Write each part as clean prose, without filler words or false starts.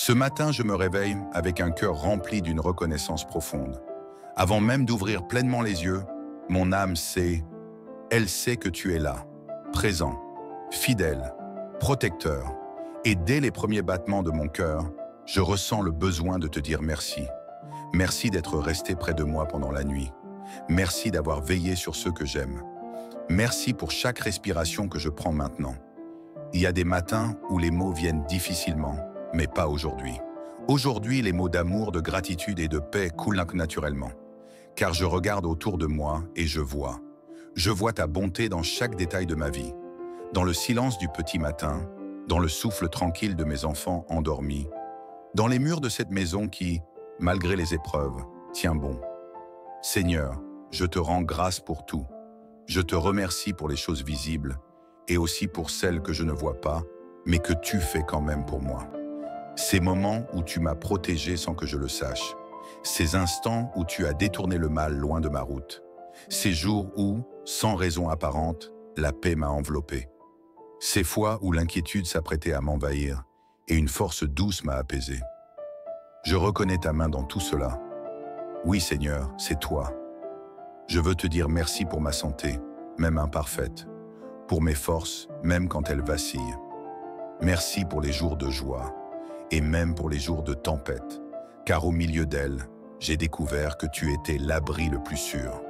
Ce matin, je me réveille avec un cœur rempli d'une reconnaissance profonde. Avant même d'ouvrir pleinement les yeux, mon âme sait, elle sait que tu es là, présent, fidèle, protecteur. Et dès les premiers battements de mon cœur, je ressens le besoin de te dire merci. Merci d'être resté près de moi pendant la nuit. Merci d'avoir veillé sur ceux que j'aime. Merci pour chaque respiration que je prends maintenant. Il y a des matins où les mots viennent difficilement, mais pas aujourd'hui. Aujourd'hui, les mots d'amour, de gratitude et de paix coulent naturellement. Car je regarde autour de moi et je vois. Je vois ta bonté dans chaque détail de ma vie. Dans le silence du petit matin, dans le souffle tranquille de mes enfants endormis, dans les murs de cette maison qui, malgré les épreuves, tient bon. Seigneur, je te rends grâce pour tout. Je te remercie pour les choses visibles et aussi pour celles que je ne vois pas, mais que tu fais quand même pour moi. Ces moments où tu m'as protégé sans que je le sache. Ces instants où tu as détourné le mal loin de ma route. Ces jours où, sans raison apparente, la paix m'a enveloppé. Ces fois où l'inquiétude s'apprêtait à m'envahir et une force douce m'a apaisé. Je reconnais ta main dans tout cela. Oui, Seigneur, c'est toi. Je veux te dire merci pour ma santé, même imparfaite, pour mes forces, même quand elles vacillent. Merci pour les jours de joie, et même pour les jours de tempête, car au milieu d'elles, j'ai découvert que tu étais l'abri le plus sûr.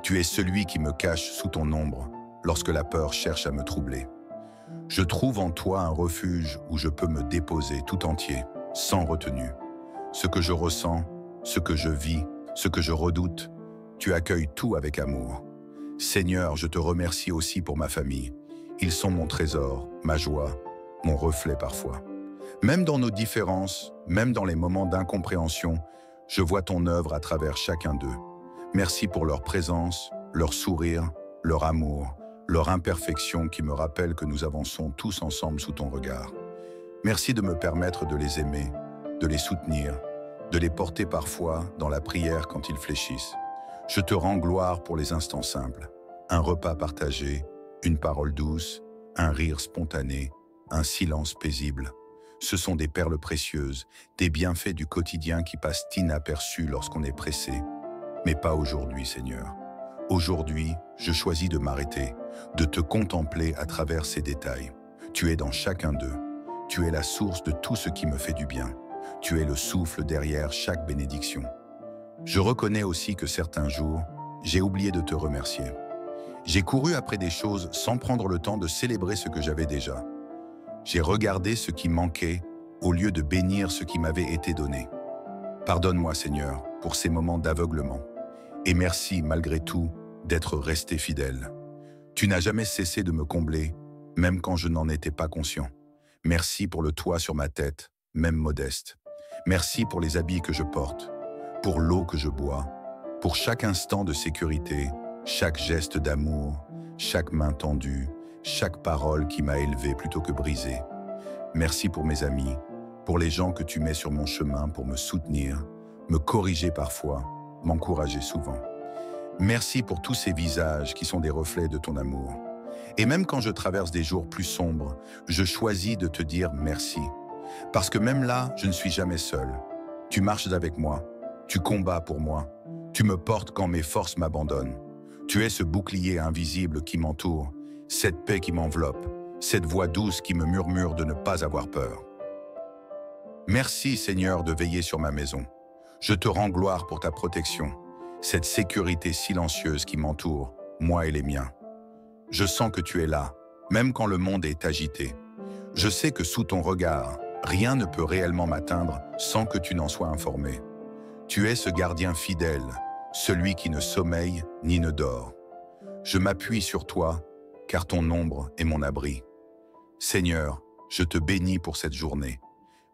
Tu es celui qui me cache sous ton ombre, lorsque la peur cherche à me troubler. Je trouve en toi un refuge où je peux me déposer tout entier, sans retenue. Ce que je ressens, ce que je vis, ce que je redoute, tu accueilles tout avec amour. Seigneur, je te remercie aussi pour ma famille. Ils sont mon trésor, ma joie, mon reflet parfois. Même dans nos différences, même dans les moments d'incompréhension, je vois ton œuvre à travers chacun d'eux. Merci pour leur présence, leur sourire, leur amour, leur imperfection qui me rappelle que nous avançons tous ensemble sous ton regard. Merci de me permettre de les aimer, de les soutenir, de les porter parfois dans la prière quand ils fléchissent. Je te rends gloire pour les instants simples, un repas partagé, une parole douce, un rire spontané, un silence paisible. Ce sont des perles précieuses, des bienfaits du quotidien qui passent inaperçus lorsqu'on est pressé. Mais pas aujourd'hui, Seigneur. Aujourd'hui, je choisis de m'arrêter, de te contempler à travers ces détails. Tu es dans chacun d'eux. Tu es la source de tout ce qui me fait du bien. Tu es le souffle derrière chaque bénédiction. Je reconnais aussi que certains jours, j'ai oublié de te remercier. J'ai couru après des choses sans prendre le temps de célébrer ce que j'avais déjà. J'ai regardé ce qui manquait au lieu de bénir ce qui m'avait été donné. Pardonne-moi, Seigneur, pour ces moments d'aveuglement. Et merci, malgré tout, d'être resté fidèle. Tu n'as jamais cessé de me combler, même quand je n'en étais pas conscient. Merci pour le toit sur ma tête, même modeste. Merci pour les habits que je porte, pour l'eau que je bois, pour chaque instant de sécurité, chaque geste d'amour, chaque main tendue, chaque parole qui m'a élevé plutôt que brisé. Merci pour mes amis, pour les gens que tu mets sur mon chemin pour me soutenir, me corriger parfois, m'encourager souvent. Merci pour tous ces visages qui sont des reflets de ton amour. Et même quand je traverse des jours plus sombres, je choisis de te dire merci. Parce que même là, je ne suis jamais seul. Tu marches avec moi, tu combats pour moi, tu me portes quand mes forces m'abandonnent. Tu es ce bouclier invisible qui m'entoure, cette paix qui m'enveloppe, cette voix douce qui me murmure de ne pas avoir peur. Merci Seigneur de veiller sur ma maison. Je te rends gloire pour ta protection, cette sécurité silencieuse qui m'entoure, moi et les miens. Je sens que tu es là, même quand le monde est agité. Je sais que sous ton regard, rien ne peut réellement m'atteindre sans que tu n'en sois informé. Tu es ce gardien fidèle, celui qui ne sommeille ni ne dort. Je m'appuie sur toi, car ton ombre est mon abri. Seigneur, je te bénis pour cette journée.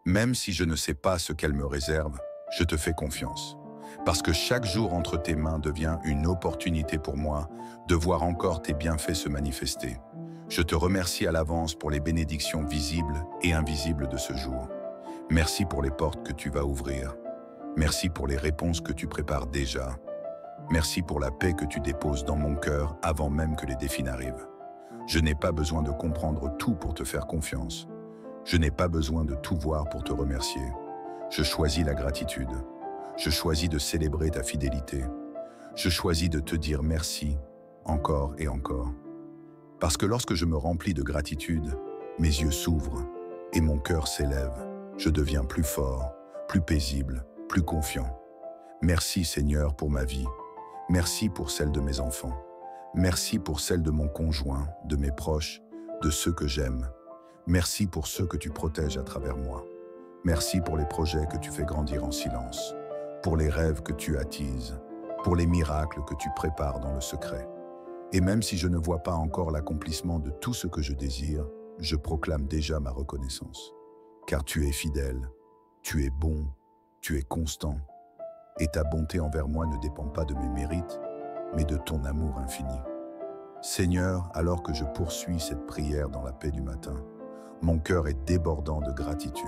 Même si je ne sais pas ce qu'elle me réserve, je te fais confiance. Parce que chaque jour entre tes mains devient une opportunité pour moi de voir encore tes bienfaits se manifester. Je te remercie à l'avance pour les bénédictions visibles et invisibles de ce jour. Merci pour les portes que tu vas ouvrir. Merci pour les réponses que tu prépares déjà. Merci pour la paix que tu déposes dans mon cœur avant même que les défis n'arrivent. Je n'ai pas besoin de comprendre tout pour te faire confiance. Je n'ai pas besoin de tout voir pour te remercier. Je choisis la gratitude. Je choisis de célébrer ta fidélité. Je choisis de te dire merci, encore et encore. Parce que lorsque je me remplis de gratitude, mes yeux s'ouvrent et mon cœur s'élève. Je deviens plus fort, plus paisible, plus confiant. Merci Seigneur pour ma vie. Merci pour celle de mes enfants. Merci pour celle de mon conjoint, de mes proches, de ceux que j'aime. Merci pour ceux que tu protèges à travers moi. Merci pour les projets que tu fais grandir en silence, pour les rêves que tu attises, pour les miracles que tu prépares dans le secret. Et même si je ne vois pas encore l'accomplissement de tout ce que je désire, je proclame déjà ma reconnaissance. Car tu es fidèle, tu es bon, tu es constant, et ta bonté envers moi ne dépend pas de mes mérites, mais de ton amour infini. Seigneur, alors que je poursuis cette prière dans la paix du matin, mon cœur est débordant de gratitude.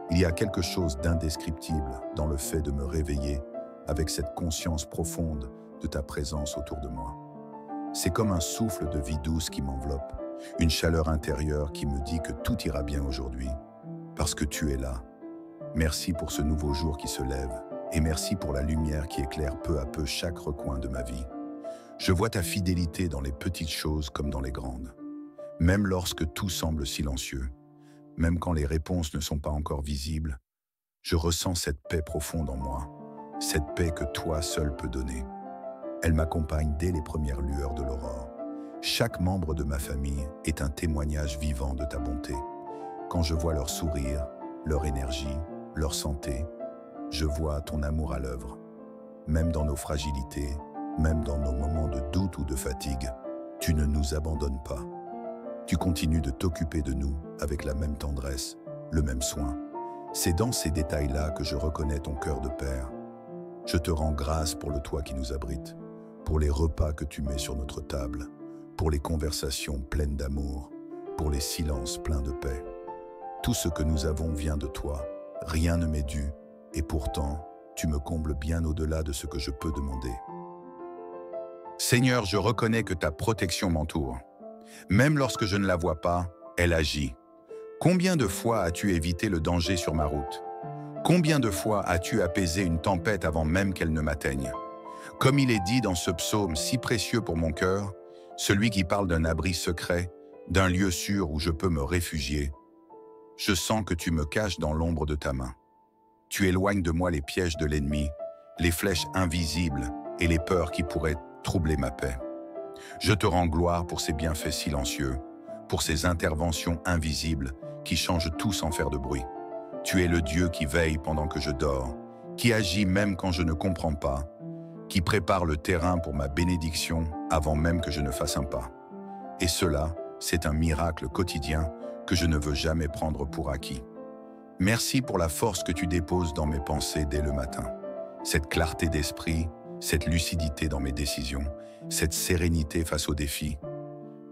Il y a quelque chose d'indescriptible dans le fait de me réveiller avec cette conscience profonde de ta présence autour de moi. C'est comme un souffle de vie douce qui m'enveloppe, une chaleur intérieure qui me dit que tout ira bien aujourd'hui, parce que tu es là. Merci pour ce nouveau jour qui se lève, et merci pour la lumière qui éclaire peu à peu chaque recoin de ma vie. Je vois ta fidélité dans les petites choses comme dans les grandes. Même lorsque tout semble silencieux, même quand les réponses ne sont pas encore visibles, je ressens cette paix profonde en moi, cette paix que toi seul peux donner. Elle m'accompagne dès les premières lueurs de l'aurore. Chaque membre de ma famille est un témoignage vivant de ta bonté. Quand je vois leur sourire, leur énergie, leur santé, je vois ton amour à l'œuvre. Même dans nos fragilités, même dans nos moments de doute ou de fatigue, tu ne nous abandonnes pas. Tu continues de t'occuper de nous avec la même tendresse, le même soin. C'est dans ces détails-là que je reconnais ton cœur de père. Je te rends grâce pour le toit qui nous abrite, pour les repas que tu mets sur notre table, pour les conversations pleines d'amour, pour les silences pleins de paix. Tout ce que nous avons vient de toi, rien ne m'est dû, et pourtant, tu me combles bien au-delà de ce que je peux demander. Seigneur, je reconnais que ta protection m'entoure. Même lorsque je ne la vois pas, elle agit. Combien de fois as-tu évité le danger sur ma route? Combien de fois as-tu apaisé une tempête avant même qu'elle ne m'atteigne? Comme il est dit dans ce psaume si précieux pour mon cœur, celui qui parle d'un abri secret, d'un lieu sûr où je peux me réfugier, je sens que tu me caches dans l'ombre de ta main. Tu éloignes de moi les pièges de l'ennemi, les flèches invisibles et les peurs qui pourraient troubler ma paix. Je te rends gloire pour ces bienfaits silencieux, pour ces interventions invisibles qui changent tout sans faire de bruit. Tu es le Dieu qui veille pendant que je dors, qui agit même quand je ne comprends pas, qui prépare le terrain pour ma bénédiction avant même que je ne fasse un pas. Et cela, c'est un miracle quotidien que je ne veux jamais prendre pour acquis. Merci pour la force que tu déposes dans mes pensées dès le matin. Cette clarté d'esprit, cette lucidité dans mes décisions, cette sérénité face aux défis.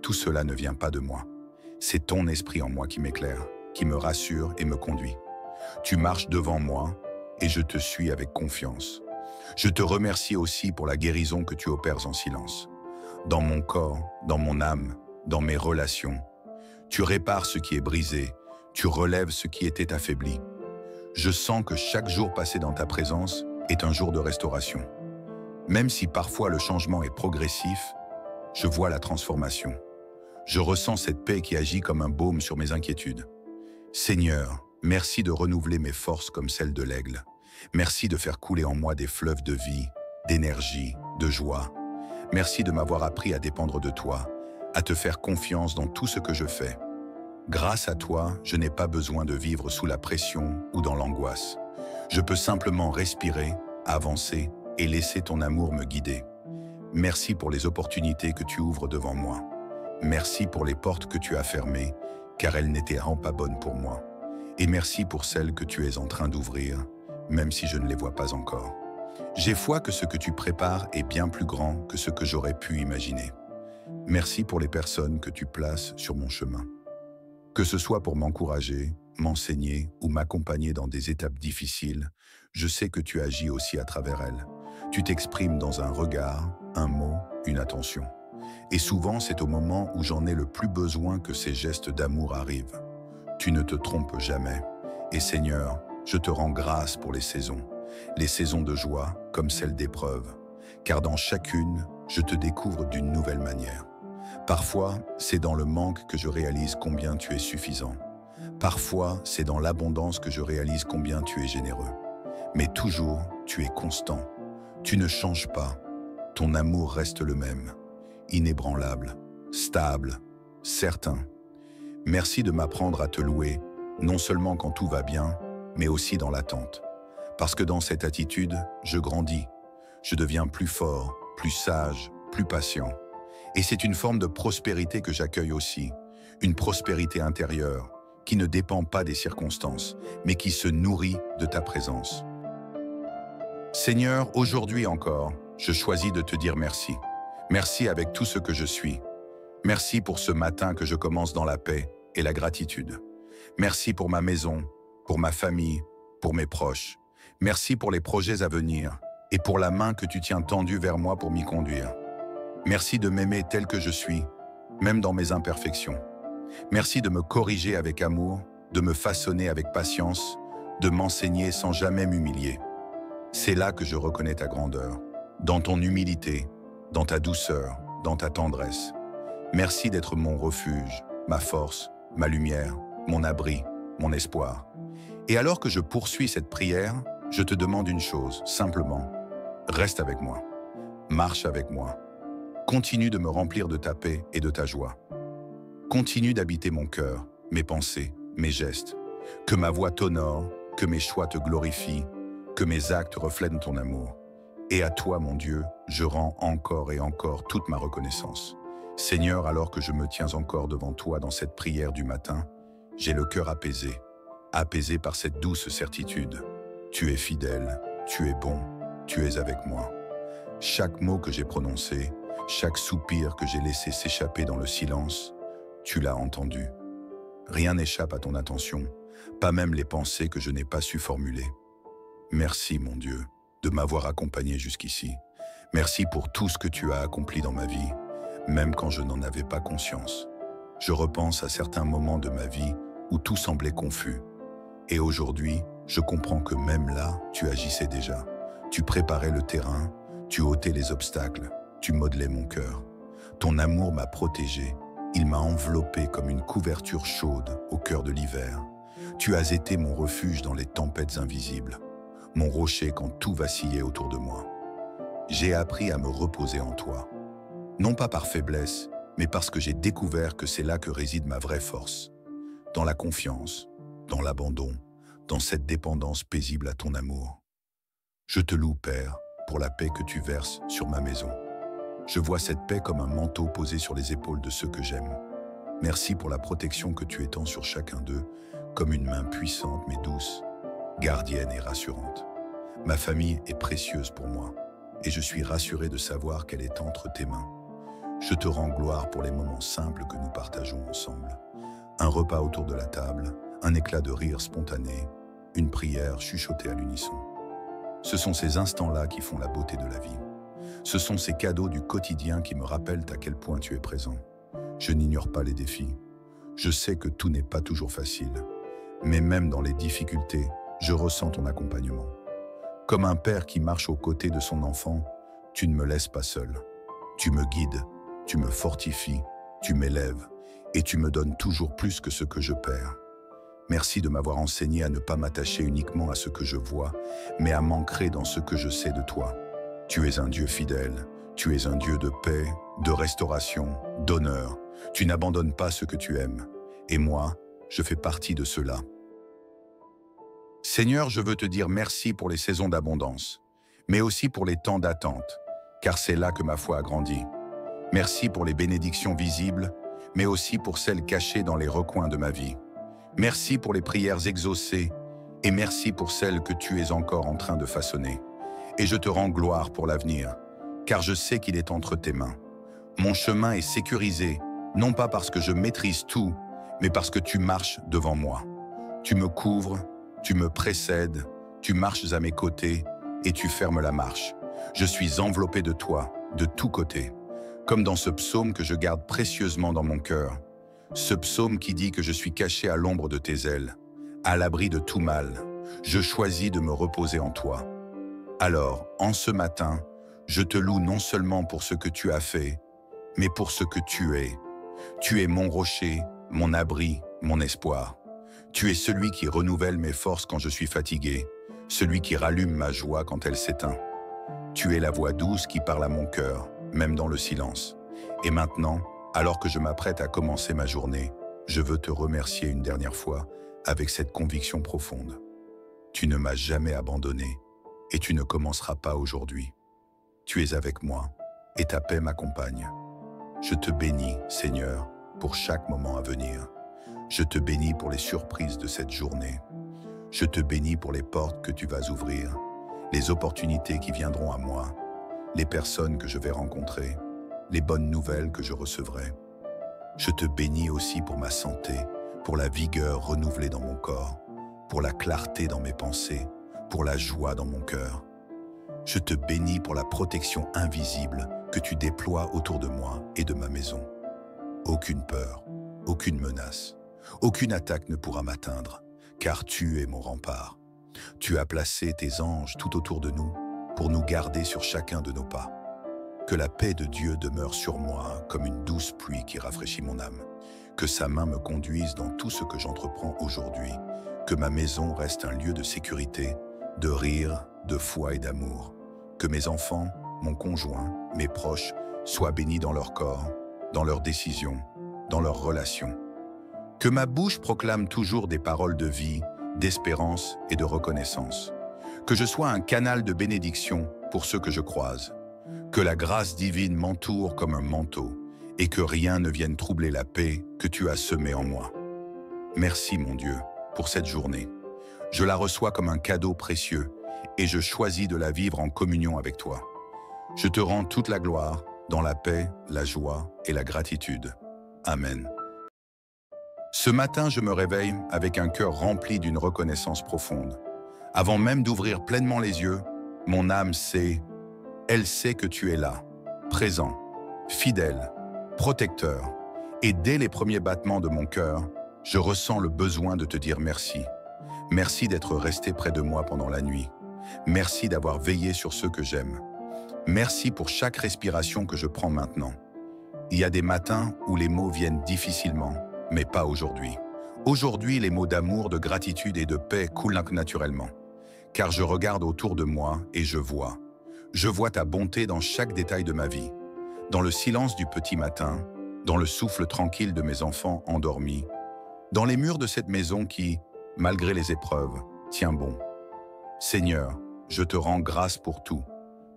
Tout cela ne vient pas de moi. C'est ton esprit en moi qui m'éclaire, qui me rassure et me conduit. Tu marches devant moi et je te suis avec confiance. Je te remercie aussi pour la guérison que tu opères en silence. Dans mon corps, dans mon âme, dans mes relations. Tu répares ce qui est brisé, tu relèves ce qui était affaibli. Je sens que chaque jour passé dans ta présence est un jour de restauration. Même si parfois le changement est progressif, je vois la transformation. Je ressens cette paix qui agit comme un baume sur mes inquiétudes. Seigneur, merci de renouveler mes forces comme celles de l'aigle. Merci de faire couler en moi des fleuves de vie, d'énergie, de joie. Merci de m'avoir appris à dépendre de toi, à te faire confiance dans tout ce que je fais. Grâce à toi, je n'ai pas besoin de vivre sous la pression ou dans l'angoisse. Je peux simplement respirer, avancer et laisser ton amour me guider. Merci pour les opportunités que tu ouvres devant moi. Merci pour les portes que tu as fermées, car elles n'étaient pas bonnes pour moi. Et merci pour celles que tu es en train d'ouvrir, même si je ne les vois pas encore. J'ai foi que ce que tu prépares est bien plus grand que ce que j'aurais pu imaginer. Merci pour les personnes que tu places sur mon chemin. Que ce soit pour m'encourager, m'enseigner ou m'accompagner dans des étapes difficiles, je sais que tu agis aussi à travers elles. Tu t'exprimes dans un regard, un mot, une attention. Et souvent, c'est au moment où j'en ai le plus besoin que ces gestes d'amour arrivent. Tu ne te trompes jamais. Et Seigneur, je te rends grâce pour les saisons de joie comme celles d'épreuve, car dans chacune, je te découvre d'une nouvelle manière. Parfois, c'est dans le manque que je réalise combien tu es suffisant. Parfois, c'est dans l'abondance que je réalise combien tu es généreux. Mais toujours, tu es constant. Tu ne changes pas. Ton amour reste le même, inébranlable, stable, certain. Merci de m'apprendre à te louer, non seulement quand tout va bien, mais aussi dans l'attente. Parce que dans cette attitude, je grandis. Je deviens plus fort, plus sage, plus patient. Et c'est une forme de prospérité que j'accueille aussi, une prospérité intérieure, qui ne dépend pas des circonstances, mais qui se nourrit de ta présence. Seigneur, aujourd'hui encore, je choisis de te dire merci. Merci avec tout ce que je suis. Merci pour ce matin que je commence dans la paix et la gratitude. Merci pour ma maison, pour ma famille, pour mes proches. Merci pour les projets à venir et pour la main que tu tiens tendue vers moi pour m'y conduire. Merci de m'aimer tel que je suis, même dans mes imperfections. Merci de me corriger avec amour, de me façonner avec patience, de m'enseigner sans jamais m'humilier. C'est là que je reconnais ta grandeur, dans ton humilité, dans ta douceur, dans ta tendresse. Merci d'être mon refuge, ma force, ma lumière, mon abri, mon espoir. Et alors que je poursuis cette prière, je te demande une chose, simplement. Reste avec moi. Marche avec moi. Continue de me remplir de ta paix et de ta joie. Continue d'habiter mon cœur, mes pensées, mes gestes. Que ma voix t'honore, que mes choix te glorifient, que mes actes reflètent ton amour. Et à toi, mon Dieu, je rends encore et encore toute ma reconnaissance. Seigneur, alors que je me tiens encore devant toi dans cette prière du matin, j'ai le cœur apaisé par cette douce certitude. Tu es fidèle, tu es bon, tu es avec moi. Chaque mot que j'ai prononcé, chaque soupir que j'ai laissé s'échapper dans le silence, tu l'as entendu. Rien n'échappe à ton attention, pas même les pensées que je n'ai pas su formuler. Merci, mon Dieu, de m'avoir accompagné jusqu'ici. Merci pour tout ce que tu as accompli dans ma vie, même quand je n'en avais pas conscience. Je repense à certains moments de ma vie où tout semblait confus. Et aujourd'hui, je comprends que même là, tu agissais déjà. Tu préparais le terrain, tu ôtais les obstacles, tu modelais mon cœur. Ton amour m'a protégé, il m'a enveloppé comme une couverture chaude au cœur de l'hiver. Tu as été mon refuge dans les tempêtes invisibles, mon rocher quand tout vacillait autour de moi. J'ai appris à me reposer en toi, non pas par faiblesse, mais parce que j'ai découvert que c'est là que réside ma vraie force, dans la confiance, dans l'abandon, dans cette dépendance paisible à ton amour. Je te loue, Père, pour la paix que tu verses sur ma maison. Je vois cette paix comme un manteau posé sur les épaules de ceux que j'aime. Merci pour la protection que tu étends sur chacun d'eux, comme une main puissante mais douce, gardienne et rassurante. Ma famille est précieuse pour moi, et je suis rassuré de savoir qu'elle est entre tes mains. Je te rends gloire pour les moments simples que nous partageons ensemble. Un repas autour de la table, un éclat de rire spontané, une prière chuchotée à l'unisson. Ce sont ces instants-là qui font la beauté de la vie. Ce sont ces cadeaux du quotidien qui me rappellent à quel point tu es présent. Je n'ignore pas les défis. Je sais que tout n'est pas toujours facile. Mais même dans les difficultés, je ressens ton accompagnement. Comme un père qui marche aux côtés de son enfant, tu ne me laisses pas seul. Tu me guides, tu me fortifies, tu m'élèves et tu me donnes toujours plus que ce que je perds. Merci de m'avoir enseigné à ne pas m'attacher uniquement à ce que je vois, mais à m'ancrer dans ce que je sais de toi. Tu es un Dieu fidèle, tu es un Dieu de paix, de restauration, d'honneur. Tu n'abandonnes pas ce que tu aimes. Et moi, je fais partie de cela. Seigneur, je veux te dire merci pour les saisons d'abondance, mais aussi pour les temps d'attente, car c'est là que ma foi a grandi. Merci pour les bénédictions visibles, mais aussi pour celles cachées dans les recoins de ma vie. Merci pour les prières exaucées, et merci pour celles que tu es encore en train de façonner. Et je te rends gloire pour l'avenir, car je sais qu'il est entre tes mains. Mon chemin est sécurisé, non pas parce que je maîtrise tout, mais parce que tu marches devant moi. Tu me couvres, tu me précèdes, tu marches à mes côtés et tu fermes la marche. Je suis enveloppé de toi, de tous côtés. Comme dans ce psaume que je garde précieusement dans mon cœur. Ce psaume qui dit que je suis caché à l'ombre de tes ailes, à l'abri de tout mal. Je choisis de me reposer en toi. Alors, en ce matin, je te loue non seulement pour ce que tu as fait, mais pour ce que tu es. Tu es mon rocher, mon abri, mon espoir. Tu es celui qui renouvelle mes forces quand je suis fatigué, celui qui rallume ma joie quand elle s'éteint. Tu es la voix douce qui parle à mon cœur, même dans le silence. Et maintenant, alors que je m'apprête à commencer ma journée, je veux te remercier une dernière fois avec cette conviction profonde. Tu ne m'as jamais abandonné et tu ne commenceras pas aujourd'hui. Tu es avec moi et ta paix m'accompagne. Je te bénis, Seigneur, pour chaque moment à venir. Je te bénis pour les surprises de cette journée. Je te bénis pour les portes que tu vas ouvrir, les opportunités qui viendront à moi, les personnes que je vais rencontrer, les bonnes nouvelles que je recevrai. Je te bénis aussi pour ma santé, pour la vigueur renouvelée dans mon corps, pour la clarté dans mes pensées, pour la joie dans mon cœur. Je te bénis pour la protection invisible que tu déploies autour de moi et de ma maison. Aucune peur, aucune menace, aucune attaque ne pourra m'atteindre, car tu es mon rempart. Tu as placé tes anges tout autour de nous pour nous garder sur chacun de nos pas. Que la paix de Dieu demeure sur moi comme une douce pluie qui rafraîchit mon âme. Que sa main me conduise dans tout ce que j'entreprends aujourd'hui. Que ma maison reste un lieu de sécurité, de rire, de foi et d'amour. Que mes enfants, mon conjoint, mes proches soient bénis dans leur corps, dans leurs décisions, dans leurs relations. Que ma bouche proclame toujours des paroles de vie, d'espérance et de reconnaissance. Que je sois un canal de bénédiction pour ceux que je croise. Que la grâce divine m'entoure comme un manteau et que rien ne vienne troubler la paix que tu as semée en moi. Merci mon Dieu pour cette journée. Je la reçois comme un cadeau précieux et je choisis de la vivre en communion avec toi. Je te rends toute la gloire dans la paix, la joie et la gratitude. Amen. Ce matin, je me réveille avec un cœur rempli d'une reconnaissance profonde. Avant même d'ouvrir pleinement les yeux, mon âme sait, elle sait que tu es là, présent, fidèle, protecteur. Et dès les premiers battements de mon cœur, je ressens le besoin de te dire merci. Merci d'être resté près de moi pendant la nuit. Merci d'avoir veillé sur ceux que j'aime. Merci pour chaque respiration que je prends maintenant. Il y a des matins où les mots viennent difficilement, mais pas aujourd'hui. Aujourd'hui, les mots d'amour, de gratitude et de paix coulent naturellement. Car je regarde autour de moi et je vois. Je vois ta bonté dans chaque détail de ma vie. Dans le silence du petit matin, dans le souffle tranquille de mes enfants endormis, dans les murs de cette maison qui, malgré les épreuves, tient bon. Seigneur, je te rends grâce pour tout.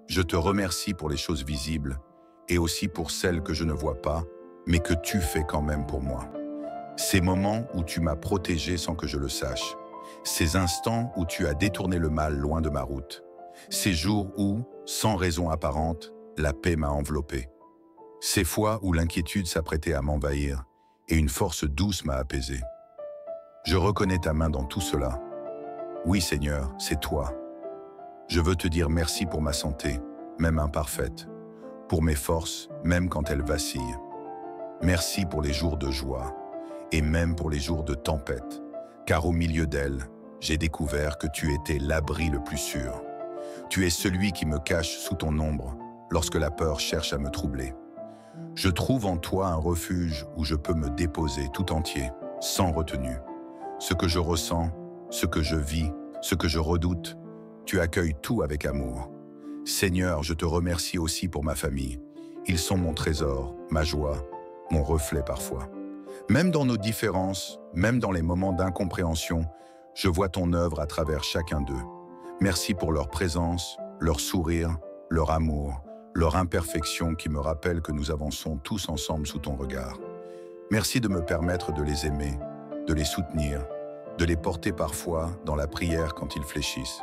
Je te remercie pour les choses visibles et aussi pour celles que je ne vois pas, mais que tu fais quand même pour moi. Ces moments où tu m'as protégé sans que je le sache. Ces instants où tu as détourné le mal loin de ma route. Ces jours où, sans raison apparente, la paix m'a enveloppé. Ces fois où l'inquiétude s'apprêtait à m'envahir et une force douce m'a apaisé. Je reconnais ta main dans tout cela. Oui, Seigneur, c'est toi. Je veux te dire merci pour ma santé, même imparfaite, pour mes forces, même quand elles vacillent. Merci pour les jours de joie et même pour les jours de tempête, car au milieu d'elles, j'ai découvert que tu étais l'abri le plus sûr. Tu es celui qui me cache sous ton ombre lorsque la peur cherche à me troubler. Je trouve en toi un refuge où je peux me déposer tout entier, sans retenue. Ce que je ressens, ce que je vis, ce que je redoute, tu accueilles tout avec amour. Seigneur, je te remercie aussi pour ma famille. Ils sont mon trésor, ma joie, mon reflet parfois. Même dans nos différences, même dans les moments d'incompréhension, je vois ton œuvre à travers chacun d'eux. Merci pour leur présence, leur sourire, leur amour, leur imperfection qui me rappelle que nous avançons tous ensemble sous ton regard. Merci de me permettre de les aimer, de les soutenir, de les porter parfois dans la prière quand ils fléchissent.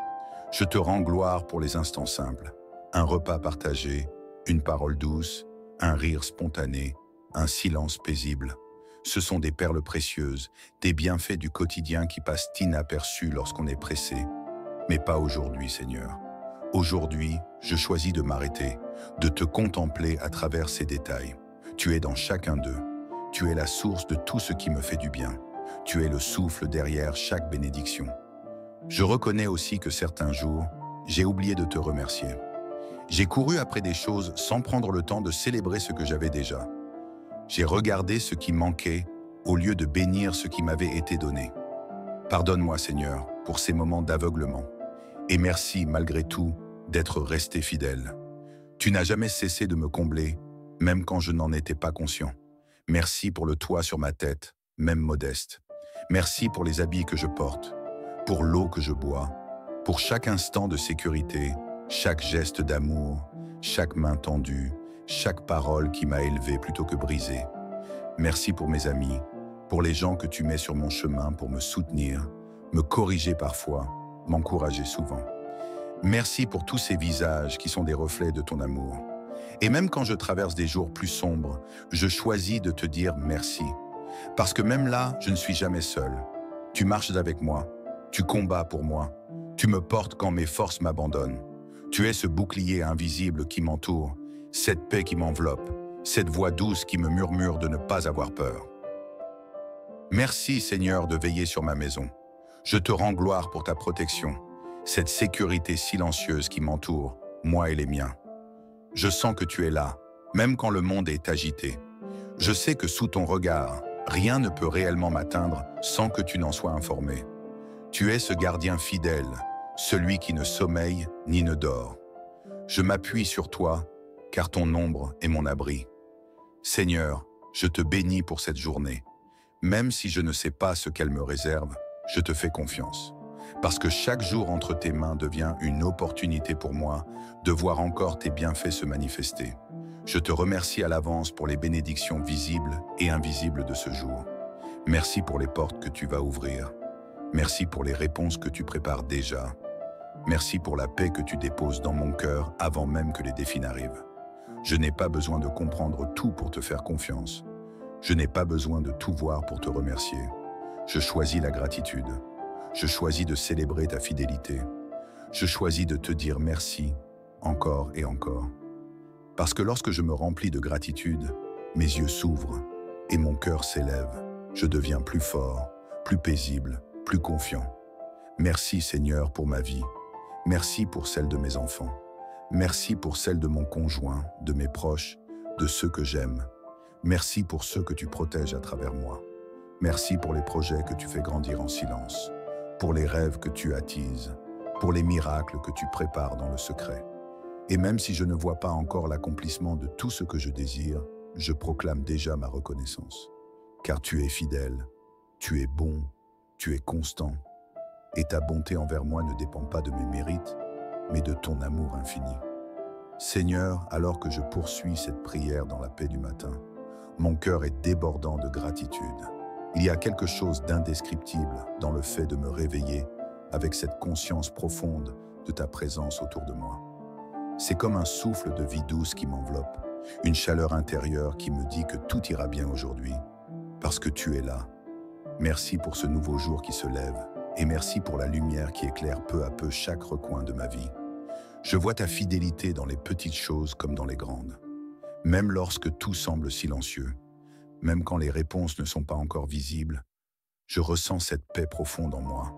Je te rends gloire pour les instants simples, un repas partagé, une parole douce, un rire spontané, un silence paisible. Ce sont des perles précieuses, des bienfaits du quotidien qui passent inaperçus lorsqu'on est pressé. Mais pas aujourd'hui, Seigneur. Aujourd'hui, je choisis de m'arrêter, de te contempler à travers ces détails. Tu es dans chacun d'eux. Tu es la source de tout ce qui me fait du bien. Tu es le souffle derrière chaque bénédiction. Je reconnais aussi que certains jours, j'ai oublié de te remercier. J'ai couru après des choses sans prendre le temps de célébrer ce que j'avais déjà. J'ai regardé ce qui manquait au lieu de bénir ce qui m'avait été donné. Pardonne-moi, Seigneur, pour ces moments d'aveuglement. Et merci, malgré tout, d'être resté fidèle. Tu n'as jamais cessé de me combler, même quand je n'en étais pas conscient. Merci pour le toit sur ma tête, même modeste. Merci pour les habits que je porte, pour l'eau que je bois, pour chaque instant de sécurité, chaque geste d'amour, chaque main tendue, chaque parole qui m'a élevé plutôt que brisé. Merci pour mes amis, pour les gens que tu mets sur mon chemin pour me soutenir, me corriger parfois, m'encourager souvent. Merci pour tous ces visages qui sont des reflets de ton amour. Et même quand je traverse des jours plus sombres, je choisis de te dire merci. Parce que même là, je ne suis jamais seul. Tu marches avec moi, tu combats pour moi, tu me portes quand mes forces m'abandonnent. Tu es ce bouclier invisible qui m'entoure, cette paix qui m'enveloppe, cette voix douce qui me murmure de ne pas avoir peur. Merci Seigneur de veiller sur ma maison. Je te rends gloire pour ta protection, cette sécurité silencieuse qui m'entoure, moi et les miens. Je sens que tu es là, même quand le monde est agité. Je sais que sous ton regard, rien ne peut réellement m'atteindre sans que tu n'en sois informé. Tu es ce gardien fidèle, celui qui ne sommeille ni ne dort. Je m'appuie sur toi, car ton ombre est mon abri. Seigneur, je te bénis pour cette journée. Même si je ne sais pas ce qu'elle me réserve, je te fais confiance. Parce que chaque jour entre tes mains devient une opportunité pour moi de voir encore tes bienfaits se manifester. Je te remercie à l'avance pour les bénédictions visibles et invisibles de ce jour. Merci pour les portes que tu vas ouvrir. Merci pour les réponses que tu prépares déjà. Merci pour la paix que tu déposes dans mon cœur avant même que les défis n'arrivent. Je n'ai pas besoin de comprendre tout pour te faire confiance. Je n'ai pas besoin de tout voir pour te remercier. Je choisis la gratitude. Je choisis de célébrer ta fidélité. Je choisis de te dire merci, encore et encore. Parce que lorsque je me remplis de gratitude, mes yeux s'ouvrent et mon cœur s'élève. Je deviens plus fort, plus paisible, plus confiant. Merci Seigneur pour ma vie. Merci pour celle de mes enfants. Merci pour celle de mon conjoint, de mes proches, de ceux que j'aime. Merci pour ceux que tu protèges à travers moi. Merci pour les projets que tu fais grandir en silence, pour les rêves que tu attises, pour les miracles que tu prépares dans le secret. Et même si je ne vois pas encore l'accomplissement de tout ce que je désire, je proclame déjà ma reconnaissance. Car tu es fidèle, tu es bon, tu es constant, et ta bonté envers moi ne dépend pas de mes mérites, mais de ton amour infini. Seigneur, alors que je poursuis cette prière dans la paix du matin, mon cœur est débordant de gratitude. Il y a quelque chose d'indescriptible dans le fait de me réveiller avec cette conscience profonde de ta présence autour de moi. C'est comme un souffle de vie douce qui m'enveloppe, une chaleur intérieure qui me dit que tout ira bien aujourd'hui, parce que tu es là. Merci pour ce nouveau jour qui se lève, et merci pour la lumière qui éclaire peu à peu chaque recoin de ma vie. Je vois ta fidélité dans les petites choses comme dans les grandes. Même lorsque tout semble silencieux, même quand les réponses ne sont pas encore visibles, je ressens cette paix profonde en moi,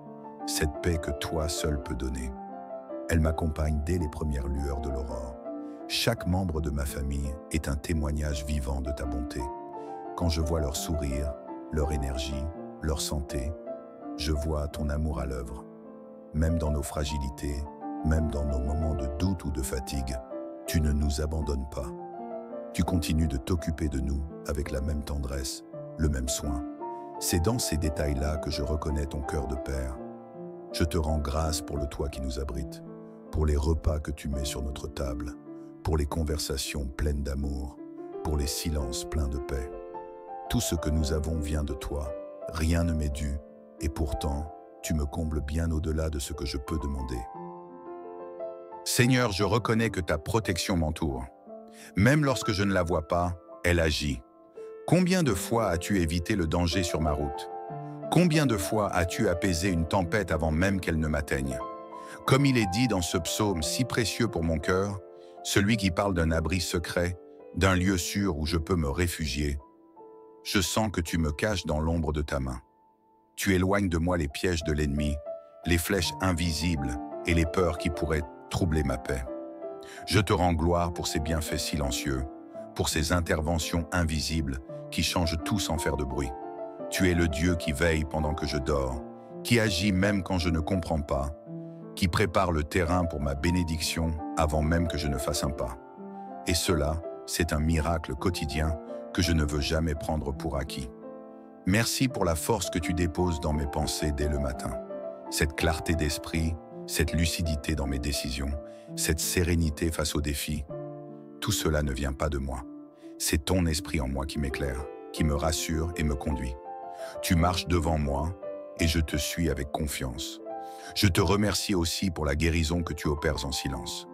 cette paix que toi seul peux donner. Elle m'accompagne dès les premières lueurs de l'aurore. Chaque membre de ma famille est un témoignage vivant de ta bonté. Quand je vois leur sourire, leur énergie, leur santé, je vois ton amour à l'œuvre. Même dans nos fragilités, même dans nos moments de doute ou de fatigue, tu ne nous abandonnes pas. Tu continues de t'occuper de nous avec la même tendresse, le même soin. C'est dans ces détails-là que je reconnais ton cœur de père. Je te rends grâce pour le toit qui nous abrite, pour les repas que tu mets sur notre table, pour les conversations pleines d'amour, pour les silences pleins de paix. Tout ce que nous avons vient de toi, rien ne m'est dû, et pourtant, tu me combles bien au-delà de ce que je peux demander. Seigneur, je reconnais que ta protection m'entoure. Même lorsque je ne la vois pas, elle agit. Combien de fois as-tu évité le danger sur ma route? Combien de fois as-tu apaisé une tempête avant même qu'elle ne m'atteigne? Comme il est dit dans ce psaume si précieux pour mon cœur, celui qui parle d'un abri secret, d'un lieu sûr où je peux me réfugier. Je sens que tu me caches dans l'ombre de ta main. Tu éloignes de moi les pièges de l'ennemi, les flèches invisibles et les peurs qui pourraient troubler ma paix. Je te rends gloire pour ces bienfaits silencieux, pour ces interventions invisibles qui changent tout sans faire de bruit. Tu es le Dieu qui veille pendant que je dors, qui agit même quand je ne comprends pas, qui prépare le terrain pour ma bénédiction avant même que je ne fasse un pas. Et cela, c'est un miracle quotidien que je ne veux jamais prendre pour acquis. Merci pour la force que tu déposes dans mes pensées dès le matin. Cette clarté d'esprit, cette lucidité dans mes décisions, cette sérénité face aux défis. Tout cela ne vient pas de moi. C'est ton esprit en moi qui m'éclaire, qui me rassure et me conduit. Tu marches devant moi et je te suis avec confiance. Je te remercie aussi pour la guérison que tu opères en silence.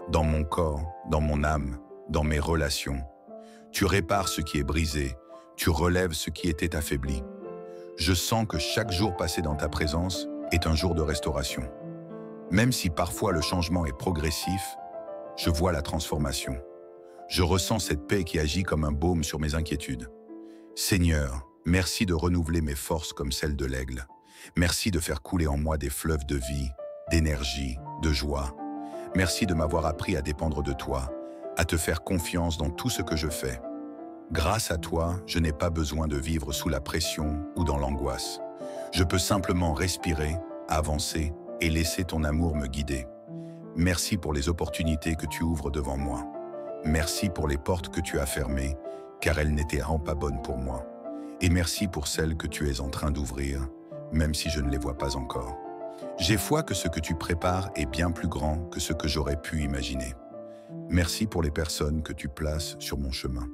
Dans mon corps, dans mon âme, dans mes relations. Tu répares ce qui est brisé, tu relèves ce qui était affaibli. Je sens que chaque jour passé dans ta présence est un jour de restauration. Même si parfois le changement est progressif, je vois la transformation. Je ressens cette paix qui agit comme un baume sur mes inquiétudes. Seigneur, merci de renouveler mes forces comme celles de l'aigle. Merci de faire couler en moi des fleuves de vie, d'énergie, de joie. Merci de m'avoir appris à dépendre de toi, à te faire confiance dans tout ce que je fais. Grâce à toi, je n'ai pas besoin de vivre sous la pression ou dans l'angoisse. Je peux simplement respirer, avancer et laisser ton amour me guider. Merci pour les opportunités que tu ouvres devant moi. Merci pour les portes que tu as fermées, car elles n'étaient pas bonnes pour moi. Et merci pour celles que tu es en train d'ouvrir, même si je ne les vois pas encore. J'ai foi que ce que tu prépares est bien plus grand que ce que j'aurais pu imaginer. Merci pour les personnes que tu places sur mon chemin.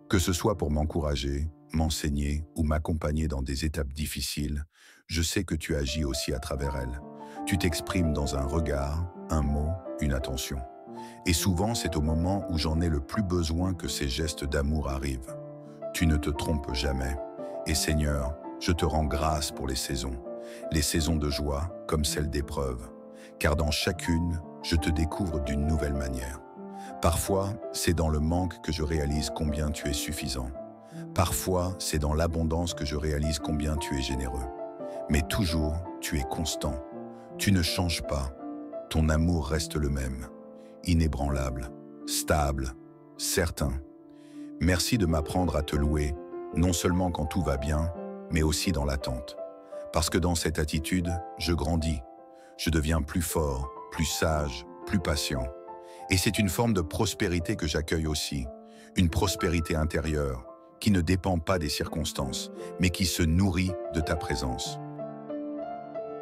Que ce soit pour m'encourager, m'enseigner ou m'accompagner dans des étapes difficiles, je sais que tu agis aussi à travers elles. Tu t'exprimes dans un regard, un mot, une attention. Et souvent, c'est au moment où j'en ai le plus besoin que ces gestes d'amour arrivent. Tu ne te trompes jamais. Et Seigneur, je te rends grâce pour les saisons de joie comme celles d'épreuve, car dans chacune, je te découvre d'une nouvelle manière. Parfois, c'est dans le manque que je réalise combien tu es suffisant. Parfois, c'est dans l'abondance que je réalise combien tu es généreux. Mais toujours, tu es constant. Tu ne changes pas. Ton amour reste le même, inébranlable, stable, certain. Merci de m'apprendre à te louer, non seulement quand tout va bien, mais aussi dans l'attente. Parce que dans cette attitude, je grandis. Je deviens plus fort, plus sage, plus patient. Et c'est une forme de prospérité que j'accueille aussi, une prospérité intérieure, qui ne dépend pas des circonstances, mais qui se nourrit de ta présence.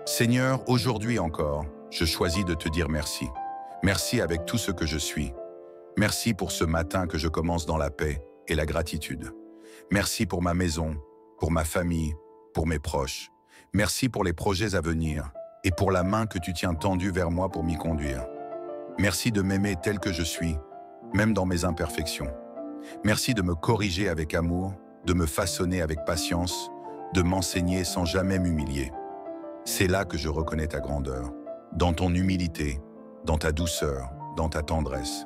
Seigneur, aujourd'hui encore, je choisis de te dire merci. Merci avec tout ce que je suis. Merci pour ce matin que je commence dans la paix et la gratitude. Merci pour ma maison, pour ma famille, pour mes proches. Merci pour les projets à venir et pour la main que tu tiens tendue vers moi pour m'y conduire. Merci de m'aimer tel que je suis, même dans mes imperfections. Merci de me corriger avec amour, de me façonner avec patience, de m'enseigner sans jamais m'humilier. C'est là que je reconnais ta grandeur, dans ton humilité, dans ta douceur, dans ta tendresse.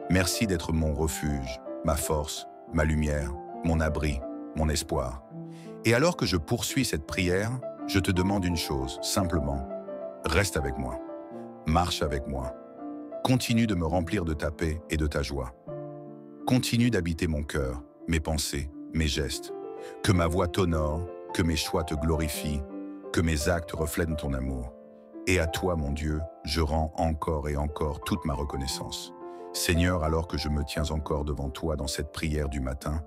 Merci d'être mon refuge, ma force, ma lumière, mon abri, mon espoir. Et alors que je poursuis cette prière, je te demande une chose, simplement. Reste avec moi. Marche avec moi. Continue de me remplir de ta paix et de ta joie. Continue d'habiter mon cœur, mes pensées, mes gestes. Que ma voix t'honore, que mes choix te glorifient, que mes actes reflètent ton amour. Et à toi, mon Dieu, je rends encore et encore toute ma reconnaissance. Seigneur, alors que je me tiens encore devant toi dans cette prière du matin,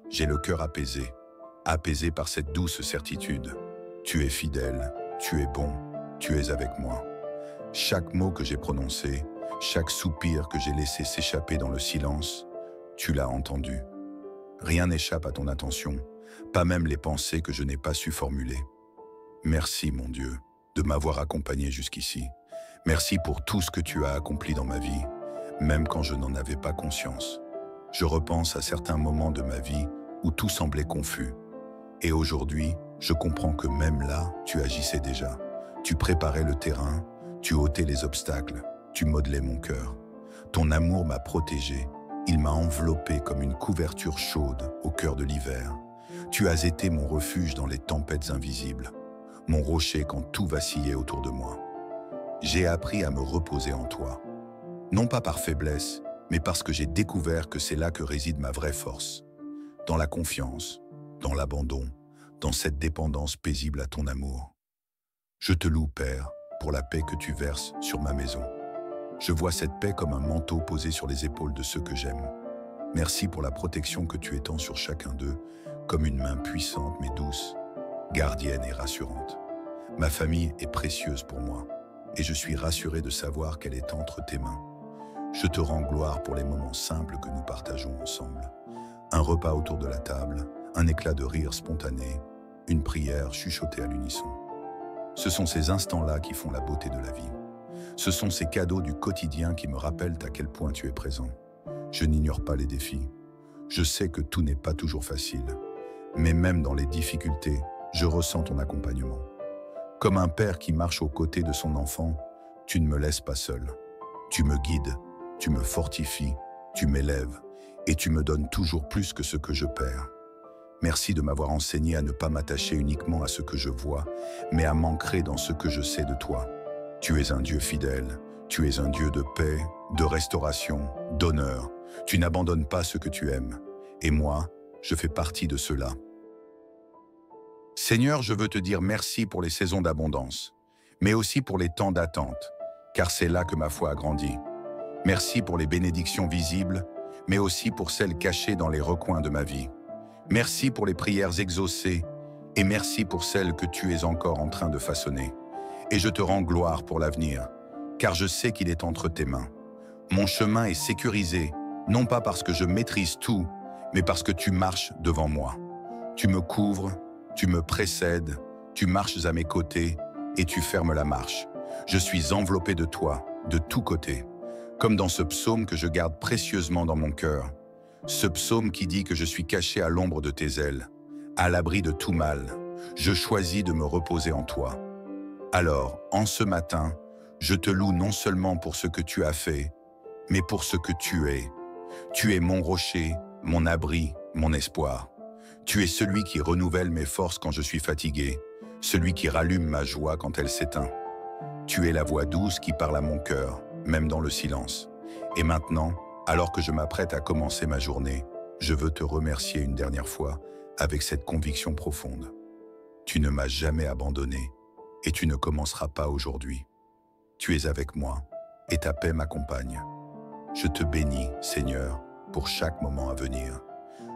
j'ai le cœur apaisé, apaisé par cette douce certitude. Tu es fidèle, tu es bon, tu es avec moi. Chaque mot que j'ai prononcé, chaque soupir que j'ai laissé s'échapper dans le silence, tu l'as entendu. Rien n'échappe à ton attention, pas même les pensées que je n'ai pas su formuler. Merci, mon Dieu, de m'avoir accompagné jusqu'ici. Merci pour tout ce que tu as accompli dans ma vie, même quand je n'en avais pas conscience. Je repense à certains moments de ma vie où tout semblait confus. Et aujourd'hui, je comprends que même là, tu agissais déjà. Tu préparais le terrain, tu ôtais les obstacles, tu modelais mon cœur. Ton amour m'a protégé, il m'a enveloppé comme une couverture chaude au cœur de l'hiver. Tu as été mon refuge dans les tempêtes invisibles, mon rocher quand tout vacillait autour de moi. J'ai appris à me reposer en toi, non pas par faiblesse, mais parce que j'ai découvert que c'est là que réside ma vraie force, dans la confiance, dans l'abandon, dans cette dépendance paisible à ton amour. Je te loue, Père, pour la paix que tu verses sur ma maison. Je vois cette paix comme un manteau posé sur les épaules de ceux que j'aime. Merci pour la protection que tu étends sur chacun d'eux, comme une main puissante mais douce, gardienne et rassurante. Ma famille est précieuse pour moi, et je suis rassuré de savoir qu'elle est entre tes mains. Je te rends gloire pour les moments simples que nous partageons ensemble. Un repas autour de la table, un éclat de rire spontané, une prière chuchotée à l'unisson. Ce sont ces instants-là qui font la beauté de la vie. Ce sont ces cadeaux du quotidien qui me rappellent à quel point tu es présent. Je n'ignore pas les défis. Je sais que tout n'est pas toujours facile. Mais même dans les difficultés, je ressens ton accompagnement. Comme un père qui marche aux côtés de son enfant, tu ne me laisses pas seul. Tu me guides, tu me fortifies, tu m'élèves et tu me donnes toujours plus que ce que je perds. Merci de m'avoir enseigné à ne pas m'attacher uniquement à ce que je vois, mais à m'ancrer dans ce que je sais de toi. Tu es un Dieu fidèle, tu es un Dieu de paix, de restauration, d'honneur. Tu n'abandonnes pas ce que tu aimes. Et moi, je fais partie de cela. Seigneur, je veux te dire merci pour les saisons d'abondance, mais aussi pour les temps d'attente, car c'est là que ma foi a grandi. Merci pour les bénédictions visibles, mais aussi pour celles cachées dans les recoins de ma vie. Merci pour les prières exaucées, et merci pour celles que tu es encore en train de façonner. Et je te rends gloire pour l'avenir, car je sais qu'il est entre tes mains. Mon chemin est sécurisé, non pas parce que je maîtrise tout, mais parce que tu marches devant moi. Tu me couvres, tu me précèdes, tu marches à mes côtés et tu fermes la marche. Je suis enveloppé de toi, de tous côtés, comme dans ce psaume que je garde précieusement dans mon cœur. Ce psaume qui dit que je suis caché à l'ombre de tes ailes, à l'abri de tout mal. Je choisis de me reposer en toi. Alors, en ce matin, je te loue non seulement pour ce que tu as fait, mais pour ce que tu es. Tu es mon rocher, mon abri, mon espoir. Tu es celui qui renouvelle mes forces quand je suis fatigué, celui qui rallume ma joie quand elle s'éteint. Tu es la voix douce qui parle à mon cœur, même dans le silence. Et maintenant, alors que je m'apprête à commencer ma journée, je veux te remercier une dernière fois avec cette conviction profonde. Tu ne m'as jamais abandonné et tu ne commenceras pas aujourd'hui. Tu es avec moi et ta paix m'accompagne. Je te bénis, Seigneur, pour chaque moment à venir.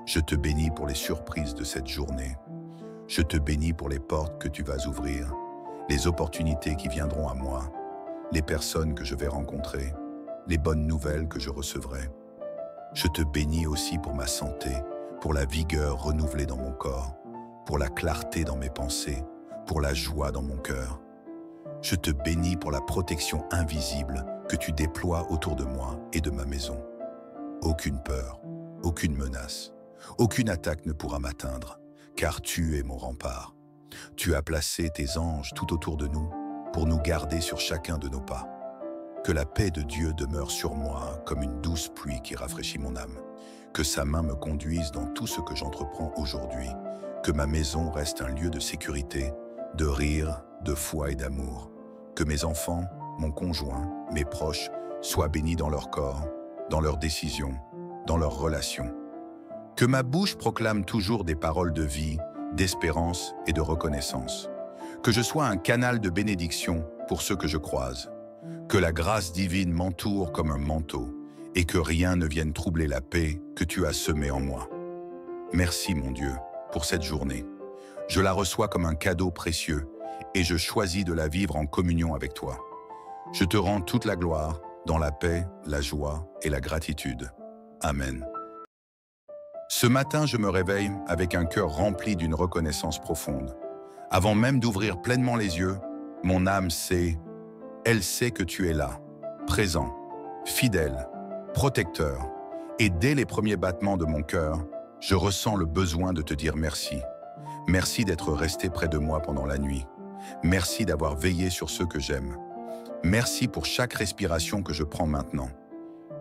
Je te bénis pour les surprises de cette journée. Je te bénis pour les portes que tu vas ouvrir, les opportunités qui viendront à moi, les personnes que je vais rencontrer, les bonnes nouvelles que je recevrai. Je te bénis aussi pour ma santé, pour la vigueur renouvelée dans mon corps, pour la clarté dans mes pensées, pour la joie dans mon cœur. Je te bénis pour la protection invisible que tu déploies autour de moi et de ma maison. Aucune peur, aucune menace, aucune attaque ne pourra m'atteindre, car tu es mon rempart. Tu as placé tes anges tout autour de nous pour nous garder sur chacun de nos pas. Que la paix de Dieu demeure sur moi comme une douce pluie qui rafraîchit mon âme. Que sa main me conduise dans tout ce que j'entreprends aujourd'hui. Que ma maison reste un lieu de sécurité, de rire, de foi et d'amour. Que mes enfants, mon conjoint, mes proches soient bénis dans leur corps, dans leurs décisions, dans leurs relations. Que ma bouche proclame toujours des paroles de vie, d'espérance et de reconnaissance. Que je sois un canal de bénédiction pour ceux que je croise. Que la grâce divine m'entoure comme un manteau et que rien ne vienne troubler la paix que tu as semée en moi. Merci, mon Dieu, pour cette journée. Je la reçois comme un cadeau précieux et je choisis de la vivre en communion avec toi. Je te rends toute la gloire dans la paix, la joie et la gratitude. Amen. Ce matin, je me réveille avec un cœur rempli d'une reconnaissance profonde. Avant même d'ouvrir pleinement les yeux, mon âme sait, elle sait que tu es là, présent, fidèle, protecteur. Et dès les premiers battements de mon cœur, je ressens le besoin de te dire merci. Merci d'être resté près de moi pendant la nuit. Merci d'avoir veillé sur ceux que j'aime. Merci pour chaque respiration que je prends maintenant.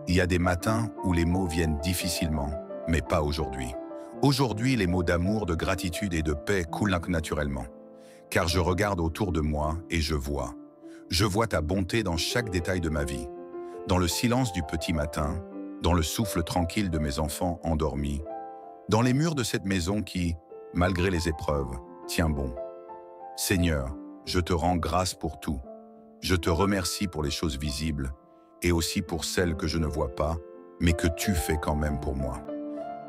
Il y a des matins où les mots viennent difficilement, mais pas aujourd'hui. Aujourd'hui, les mots d'amour, de gratitude et de paix coulent naturellement, car je regarde autour de moi et je vois. Je vois ta bonté dans chaque détail de ma vie, dans le silence du petit matin, dans le souffle tranquille de mes enfants endormis, dans les murs de cette maison qui, malgré les épreuves, tient bon. Seigneur, je te rends grâce pour tout. Je te remercie pour les choses visibles et aussi pour celles que je ne vois pas, mais que tu fais quand même pour moi.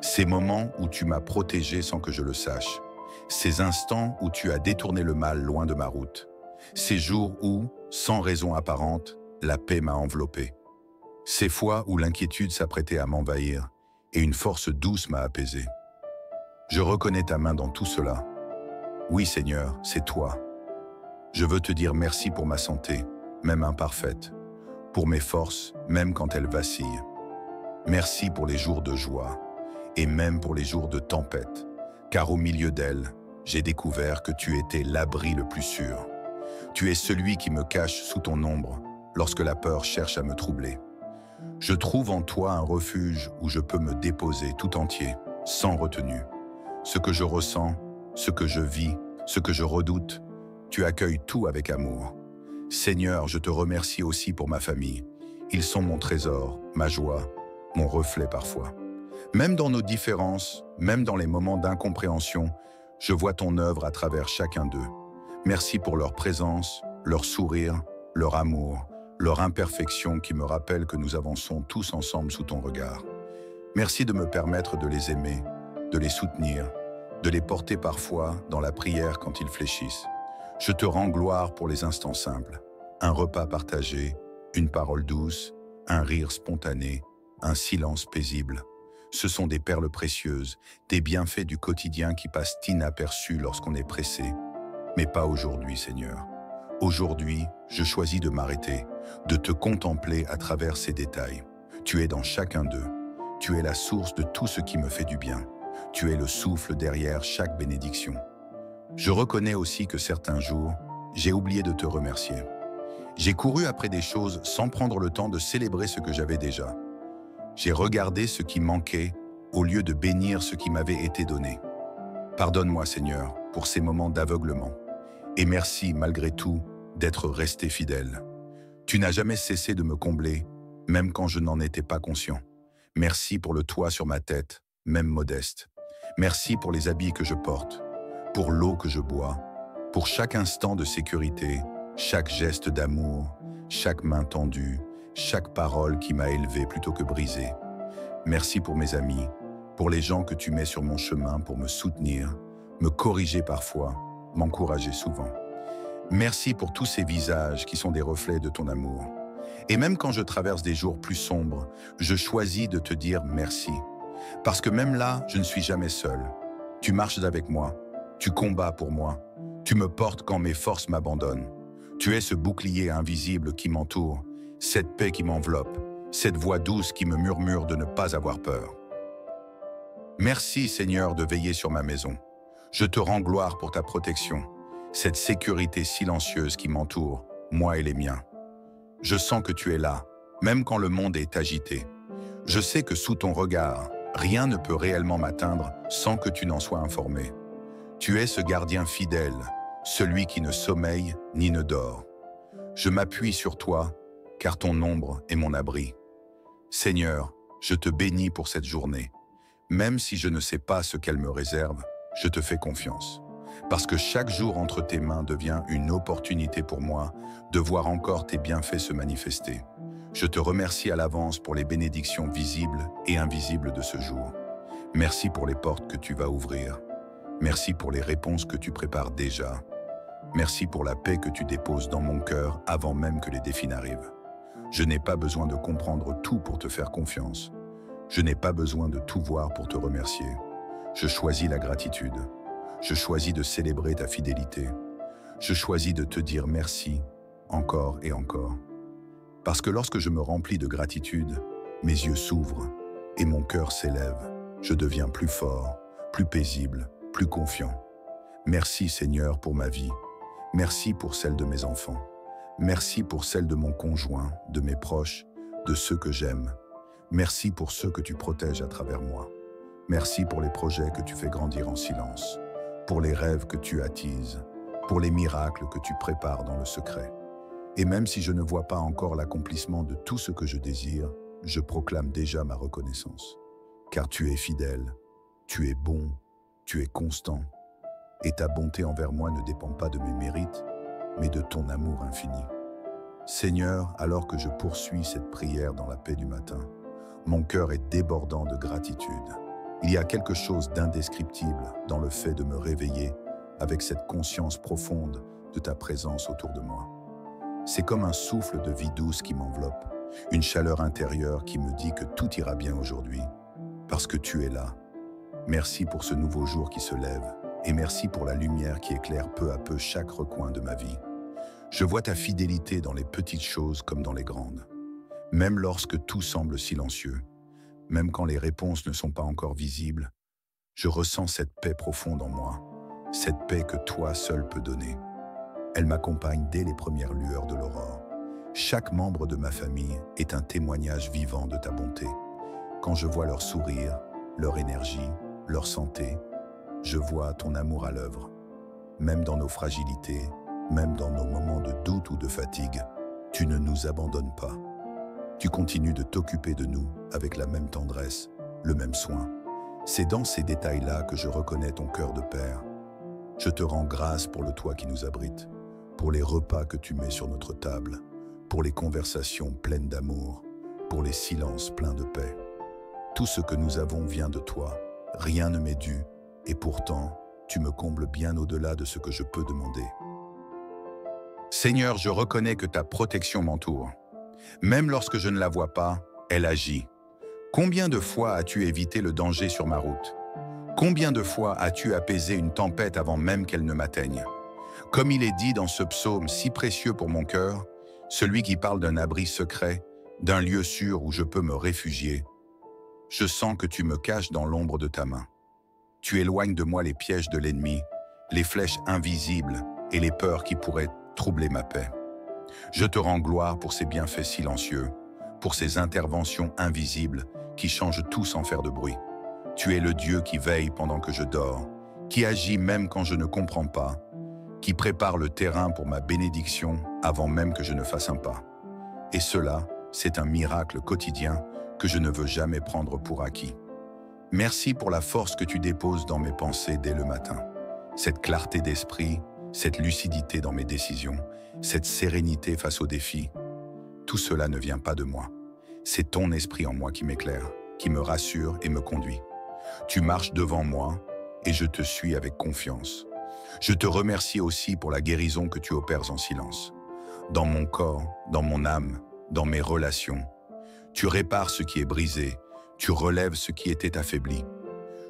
Ces moments où tu m'as protégé sans que je le sache. Ces instants où tu as détourné le mal loin de ma route. Ces jours où, sans raison apparente, la paix m'a enveloppé. Ces fois où l'inquiétude s'apprêtait à m'envahir et une force douce m'a apaisé. Je reconnais ta main dans tout cela. Oui, Seigneur, c'est toi. Je veux te dire merci pour ma santé, même imparfaite, pour mes forces, même quand elles vacillent. Merci pour les jours de joie, et même pour les jours de tempête, car au milieu d'elles, j'ai découvert que tu étais l'abri le plus sûr. Tu es celui qui me cache sous ton ombre lorsque la peur cherche à me troubler. Je trouve en toi un refuge où je peux me déposer tout entier, sans retenue. Ce que je ressens, ce que je vis, ce que je redoute, tu accueilles tout avec amour. Seigneur, je te remercie aussi pour ma famille. Ils sont mon trésor, ma joie, mon reflet parfois. Même dans nos différences, même dans les moments d'incompréhension, je vois ton œuvre à travers chacun d'eux. Merci pour leur présence, leur sourire, leur amour, leur imperfection qui me rappellent que nous avançons tous ensemble sous ton regard. Merci de me permettre de les aimer, de les soutenir, de les porter parfois dans la prière quand ils fléchissent. Je te rends gloire pour les instants simples, un repas partagé, une parole douce, un rire spontané, un silence paisible. Ce sont des perles précieuses, des bienfaits du quotidien qui passent inaperçus lorsqu'on est pressé. Mais pas aujourd'hui, Seigneur. Aujourd'hui, je choisis de m'arrêter, de te contempler à travers ces détails. Tu es dans chacun d'eux. Tu es la source de tout ce qui me fait du bien. Tu es le souffle derrière chaque bénédiction. Je reconnais aussi que certains jours, j'ai oublié de te remercier. J'ai couru après des choses sans prendre le temps de célébrer ce que j'avais déjà. J'ai regardé ce qui manquait au lieu de bénir ce qui m'avait été donné. Pardonne-moi, Seigneur, pour ces moments d'aveuglement. Et merci, malgré tout, d'être resté fidèle. Tu n'as jamais cessé de me combler, même quand je n'en étais pas conscient. Merci pour le toit sur ma tête, même modeste. Merci pour les habits que je porte, pour l'eau que je bois, pour chaque instant de sécurité, chaque geste d'amour, chaque main tendue, chaque parole qui m'a élevé plutôt que brisé. Merci pour mes amis, pour les gens que tu mets sur mon chemin pour me soutenir, me corriger parfois, m'encourager souvent. Merci pour tous ces visages qui sont des reflets de ton amour. Et même quand je traverse des jours plus sombres, je choisis de te dire merci. Parce que même là, je ne suis jamais seul. Tu marches avec moi, tu combats pour moi, tu me portes quand mes forces m'abandonnent. Tu es ce bouclier invisible qui m'entoure, cette paix qui m'enveloppe, cette voix douce qui me murmure de ne pas avoir peur. Merci Seigneur de veiller sur ma maison. Je te rends gloire pour ta protection, cette sécurité silencieuse qui m'entoure, moi et les miens. Je sens que tu es là, même quand le monde est agité. Je sais que sous ton regard, rien ne peut réellement m'atteindre sans que tu n'en sois informé. Tu es ce gardien fidèle, celui qui ne sommeille ni ne dort. Je m'appuie sur toi, car ton ombre est mon abri. Seigneur, je te bénis pour cette journée. Même si je ne sais pas ce qu'elle me réserve, je te fais confiance. Parce que chaque jour entre tes mains devient une opportunité pour moi de voir encore tes bienfaits se manifester. Je te remercie à l'avance pour les bénédictions visibles et invisibles de ce jour. Merci pour les portes que tu vas ouvrir. Merci pour les réponses que tu prépares déjà. Merci pour la paix que tu déposes dans mon cœur avant même que les défis n'arrivent. Je n'ai pas besoin de comprendre tout pour te faire confiance. Je n'ai pas besoin de tout voir pour te remercier. Je choisis la gratitude. Je choisis de célébrer ta fidélité. Je choisis de te dire merci, encore et encore. Parce que lorsque je me remplis de gratitude, mes yeux s'ouvrent et mon cœur s'élève. Je deviens plus fort, plus paisible, plus confiant. Merci Seigneur pour ma vie. Merci pour celle de mes enfants. Merci pour celle de mon conjoint, de mes proches, de ceux que j'aime. Merci pour ceux que tu protèges à travers moi. Merci pour les projets que tu fais grandir en silence, pour les rêves que tu attises, pour les miracles que tu prépares dans le secret. Et même si je ne vois pas encore l'accomplissement de tout ce que je désire, je proclame déjà ma reconnaissance. Car tu es fidèle, tu es bon, tu es constant, et ta bonté envers moi ne dépend pas de mes mérites, mais de ton amour infini. Seigneur, alors que je poursuis cette prière dans la paix du matin, mon cœur est débordant de gratitude. Il y a quelque chose d'indescriptible dans le fait de me réveiller avec cette conscience profonde de ta présence autour de moi. C'est comme un souffle de vie douce qui m'enveloppe, une chaleur intérieure qui me dit que tout ira bien aujourd'hui, parce que tu es là. Merci pour ce nouveau jour qui se lève, et merci pour la lumière qui éclaire peu à peu chaque recoin de ma vie. Je vois ta fidélité dans les petites choses comme dans les grandes. Même lorsque tout semble silencieux, même quand les réponses ne sont pas encore visibles, je ressens cette paix profonde en moi, cette paix que toi seul peux donner. Elle m'accompagne dès les premières lueurs de l'aurore. Chaque membre de ma famille est un témoignage vivant de ta bonté. Quand je vois leur sourire, leur énergie, leur santé, je vois ton amour à l'œuvre. Même dans nos fragilités, même dans nos moments de doute ou de fatigue, tu ne nous abandonnes pas. Tu continues de t'occuper de nous avec la même tendresse, le même soin. C'est dans ces détails-là que je reconnais ton cœur de père. Je te rends grâce pour le toit qui nous abrite, pour les repas que tu mets sur notre table, pour les conversations pleines d'amour, pour les silences pleins de paix. Tout ce que nous avons vient de toi, rien ne m'est dû, et pourtant, tu me combles bien au-delà de ce que je peux demander. Seigneur, je reconnais que ta protection m'entoure. Même lorsque je ne la vois pas, elle agit. Combien de fois as-tu évité le danger sur ma route? Combien de fois as-tu apaisé une tempête avant même qu'elle ne m'atteigne? Comme il est dit dans ce psaume si précieux pour mon cœur, celui qui parle d'un abri secret, d'un lieu sûr où je peux me réfugier, je sens que tu me caches dans l'ombre de ta main. Tu éloignes de moi les pièges de l'ennemi, les flèches invisibles et les peurs qui pourraient troubler ma paix. Je te rends gloire pour ces bienfaits silencieux, pour ces interventions invisibles qui changent tout sans faire de bruit. Tu es le Dieu qui veille pendant que je dors, qui agit même quand je ne comprends pas, qui prépare le terrain pour ma bénédiction avant même que je ne fasse un pas. Et cela, c'est un miracle quotidien que je ne veux jamais prendre pour acquis. Merci pour la force que tu déposes dans mes pensées dès le matin. Cette clarté d'esprit, cette lucidité dans mes décisions, cette sérénité face aux défis. Tout cela ne vient pas de moi. C'est ton esprit en moi qui m'éclaire, qui me rassure et me conduit. Tu marches devant moi et je te suis avec confiance. Je te remercie aussi pour la guérison que tu opères en silence. Dans mon corps, dans mon âme, dans mes relations. Tu répares ce qui est brisé, tu relèves ce qui était affaibli.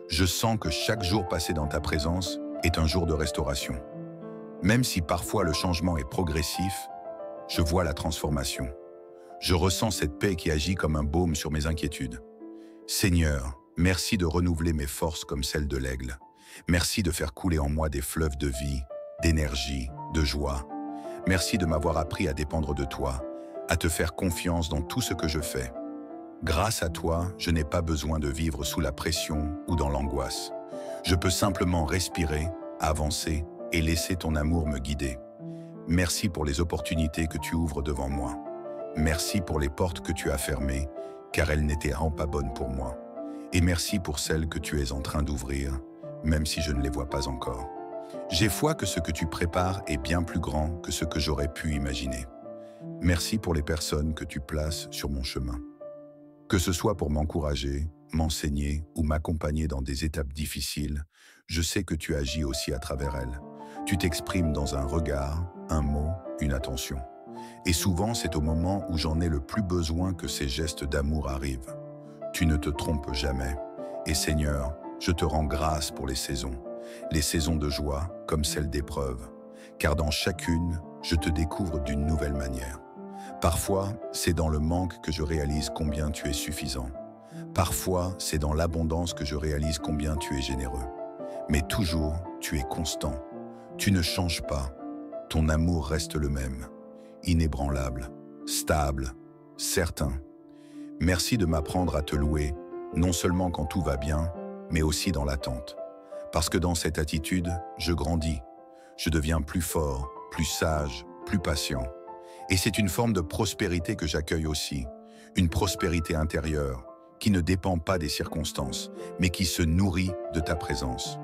Je sens que chaque jour passé dans ta présence est un jour de restauration. Même si parfois le changement est progressif, je vois la transformation. Je ressens cette paix qui agit comme un baume sur mes inquiétudes. Seigneur, merci de renouveler mes forces comme celles de l'aigle. Merci de faire couler en moi des fleuves de vie, d'énergie, de joie. Merci de m'avoir appris à dépendre de toi, à te faire confiance dans tout ce que je fais. Grâce à toi, je n'ai pas besoin de vivre sous la pression ou dans l'angoisse. Je peux simplement respirer, avancer et laisser ton amour me guider. Merci pour les opportunités que tu ouvres devant moi. Merci pour les portes que tu as fermées, car elles n'étaient pas bonnes pour moi. Et merci pour celles que tu es en train d'ouvrir, même si je ne les vois pas encore. J'ai foi que ce que tu prépares est bien plus grand que ce que j'aurais pu imaginer. Merci pour les personnes que tu places sur mon chemin. Que ce soit pour m'encourager, m'enseigner ou m'accompagner dans des étapes difficiles, je sais que tu agis aussi à travers elles. Tu t'exprimes dans un regard, un mot, une attention. Et souvent, c'est au moment où j'en ai le plus besoin que ces gestes d'amour arrivent. Tu ne te trompes jamais. Et Seigneur, je te rends grâce pour les saisons de joie comme celles d'épreuve, car dans chacune, je te découvre d'une nouvelle manière. Parfois, c'est dans le manque que je réalise combien tu es suffisant. Parfois, c'est dans l'abondance que je réalise combien tu es généreux. Mais toujours, tu es constant. Tu ne changes pas. Ton amour reste le même, inébranlable, stable, certain. Merci de m'apprendre à te louer, non seulement quand tout va bien, mais aussi dans l'attente. Parce que dans cette attitude, je grandis. Je deviens plus fort, plus sage, plus patient. Et c'est une forme de prospérité que j'accueille aussi, une prospérité intérieure, qui ne dépend pas des circonstances, mais qui se nourrit de ta présence.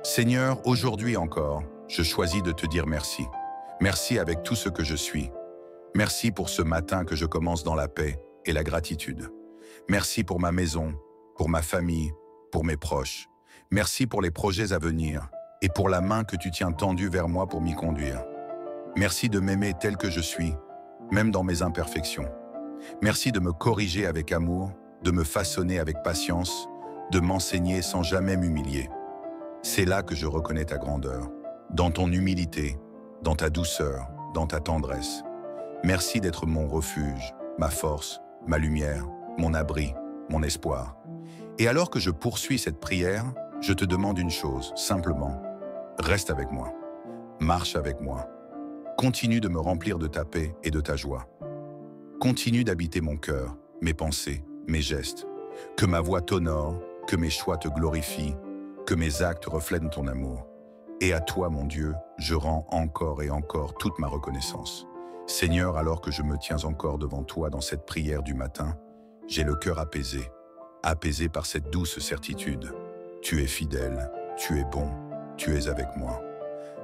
Seigneur, aujourd'hui encore, je choisis de te dire merci. Merci avec tout ce que je suis. Merci pour ce matin que je commence dans la paix et la gratitude. Merci pour ma maison, pour ma famille, pour mes proches. Merci pour les projets à venir et pour la main que tu tiens tendue vers moi pour m'y conduire. Merci de m'aimer tel que je suis, même dans mes imperfections. Merci de me corriger avec amour, de me façonner avec patience, de m'enseigner sans jamais m'humilier. C'est là que je reconnais ta grandeur, dans ton humilité, dans ta douceur, dans ta tendresse. Merci d'être mon refuge, ma force, ma lumière, mon abri, mon espoir. Et alors que je poursuis cette prière, je te demande une chose, simplement. Reste avec moi. Marche avec moi. Continue de me remplir de ta paix et de ta joie. Continue d'habiter mon cœur, mes pensées, mes gestes. Que ma voix t'honore, que mes choix te glorifient, que mes actes reflètent ton amour. Et à toi, mon Dieu, je rends encore et encore toute ma reconnaissance. Seigneur, alors que je me tiens encore devant toi dans cette prière du matin, j'ai le cœur apaisé, apaisé par cette douce certitude. Tu es fidèle, tu es bon, tu es avec moi.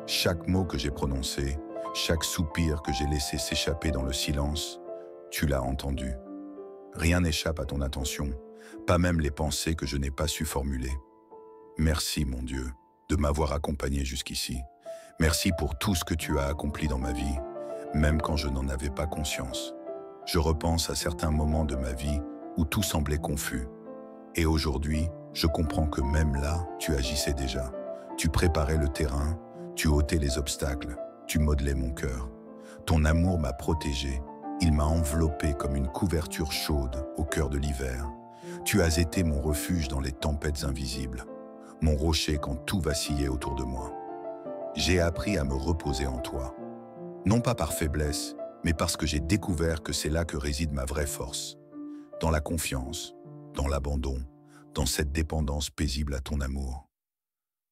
Chaque mot que j'ai prononcé, chaque soupir que j'ai laissé s'échapper dans le silence, tu l'as entendu. Rien n'échappe à ton attention, pas même les pensées que je n'ai pas su formuler. Merci, mon Dieu, de m'avoir accompagné jusqu'ici. Merci pour tout ce que tu as accompli dans ma vie, même quand je n'en avais pas conscience. Je repense à certains moments de ma vie où tout semblait confus. Et aujourd'hui, je comprends que même là, tu agissais déjà. Tu préparais le terrain, tu ôtais les obstacles, tu modelais mon cœur. Ton amour m'a protégé, il m'a enveloppé comme une couverture chaude au cœur de l'hiver. Tu as été mon refuge dans les tempêtes invisibles, mon rocher quand tout vacillait autour de moi. J'ai appris à me reposer en toi, non pas par faiblesse, mais parce que j'ai découvert que c'est là que réside ma vraie force, dans la confiance, dans l'abandon, dans cette dépendance paisible à ton amour.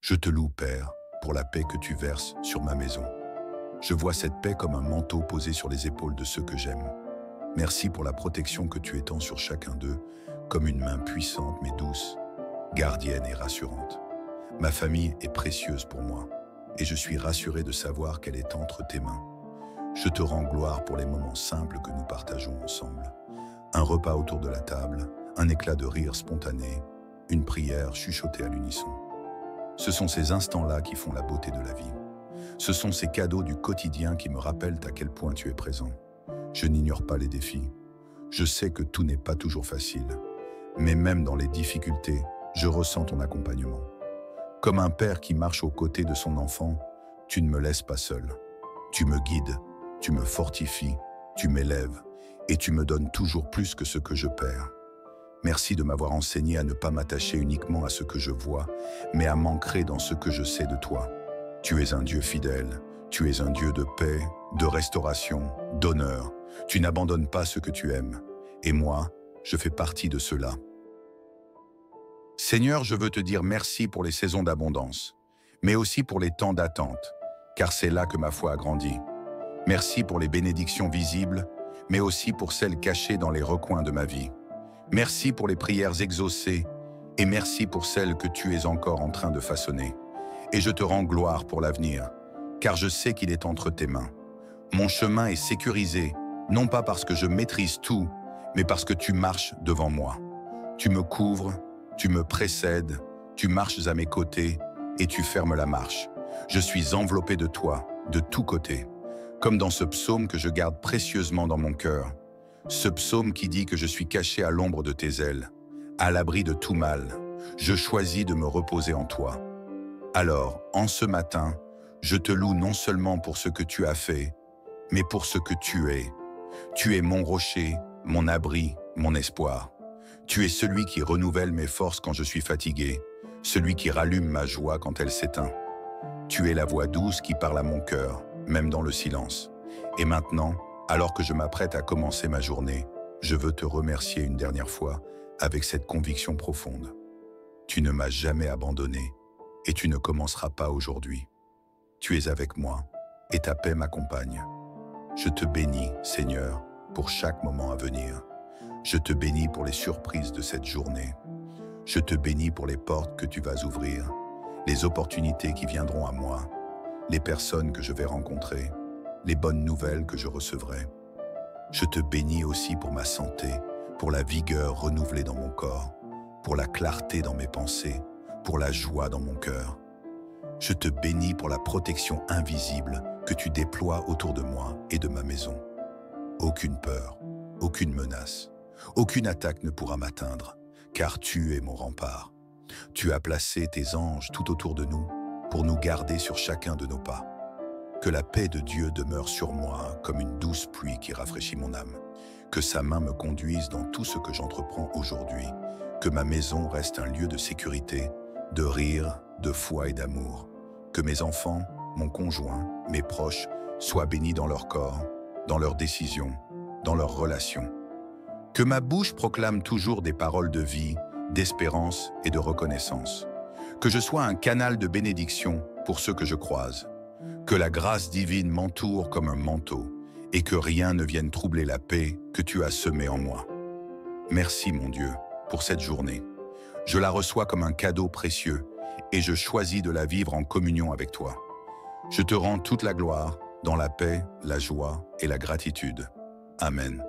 Je te loue, Père, pour la paix que tu verses sur ma maison. Je vois cette paix comme un manteau posé sur les épaules de ceux que j'aime. Merci pour la protection que tu étends sur chacun d'eux, comme une main puissante mais douce, gardienne et rassurante. Ma famille est précieuse pour moi, et je suis rassuré de savoir qu'elle est entre tes mains. Je te rends gloire pour les moments simples que nous partageons ensemble. Un repas autour de la table, un éclat de rire spontané, une prière chuchotée à l'unisson. Ce sont ces instants-là qui font la beauté de la vie. Ce sont ces cadeaux du quotidien qui me rappellent à quel point tu es présent. Je n'ignore pas les défis. Je sais que tout n'est pas toujours facile. Mais même dans les difficultés, je ressens ton accompagnement. Comme un père qui marche aux côtés de son enfant, tu ne me laisses pas seul. Tu me guides, tu me fortifies, tu m'élèves et tu me donnes toujours plus que ce que je perds. Merci de m'avoir enseigné à ne pas m'attacher uniquement à ce que je vois, mais à m'ancrer dans ce que je sais de toi. Tu es un Dieu fidèle, tu es un Dieu de paix, de restauration, d'honneur. Tu n'abandonnes pas ce que tu aimes. Et moi, je fais partie de cela. Seigneur, je veux te dire merci pour les saisons d'abondance, mais aussi pour les temps d'attente, car c'est là que ma foi a grandi. Merci pour les bénédictions visibles, mais aussi pour celles cachées dans les recoins de ma vie. Merci pour les prières exaucées, et merci pour celles que tu es encore en train de façonner. Et je te rends gloire pour l'avenir, car je sais qu'il est entre tes mains. Mon chemin est sécurisé, non pas parce que je maîtrise tout, mais parce que tu marches devant moi. Tu me couvres, tu me précèdes, tu marches à mes côtés et tu fermes la marche. Je suis enveloppé de toi, de tous côtés, comme dans ce psaume que je garde précieusement dans mon cœur. Ce psaume qui dit que je suis caché à l'ombre de tes ailes, à l'abri de tout mal. Je choisis de me reposer en toi. Alors, en ce matin, je te loue non seulement pour ce que tu as fait, mais pour ce que tu es. Tu es mon rocher, mon abri, mon espoir. Tu es celui qui renouvelle mes forces quand je suis fatigué, celui qui rallume ma joie quand elle s'éteint. Tu es la voix douce qui parle à mon cœur, même dans le silence. Et maintenant, alors que je m'apprête à commencer ma journée, je veux te remercier une dernière fois avec cette conviction profonde. Tu ne m'as jamais abandonné et tu ne commenceras pas aujourd'hui. Tu es avec moi et ta paix m'accompagne. Je te bénis, Seigneur, pour chaque moment à venir. Je te bénis pour les surprises de cette journée. Je te bénis pour les portes que tu vas ouvrir, les opportunités qui viendront à moi, les personnes que je vais rencontrer, les bonnes nouvelles que je recevrai. Je te bénis aussi pour ma santé, pour la vigueur renouvelée dans mon corps, pour la clarté dans mes pensées, pour la joie dans mon cœur. Je te bénis pour la protection invisible que tu déploies autour de moi et de ma maison. Aucune peur, aucune menace, aucune attaque ne pourra m'atteindre, car tu es mon rempart. Tu as placé tes anges tout autour de nous pour nous garder sur chacun de nos pas. Que la paix de Dieu demeure sur moi comme une douce pluie qui rafraîchit mon âme. Que sa main me conduise dans tout ce que j'entreprends aujourd'hui. Que ma maison reste un lieu de sécurité, de rire, de foi et d'amour. Que mes enfants, mon conjoint, mes proches soient bénis dans leur corps, dans leurs décisions, dans leurs relations. Que ma bouche proclame toujours des paroles de vie, d'espérance et de reconnaissance. Que je sois un canal de bénédiction pour ceux que je croise. Que la grâce divine m'entoure comme un manteau et que rien ne vienne troubler la paix que tu as semée en moi. Merci mon Dieu pour cette journée. Je la reçois comme un cadeau précieux et je choisis de la vivre en communion avec toi. Je te rends toute la gloire dans la paix, la joie et la gratitude. Amen.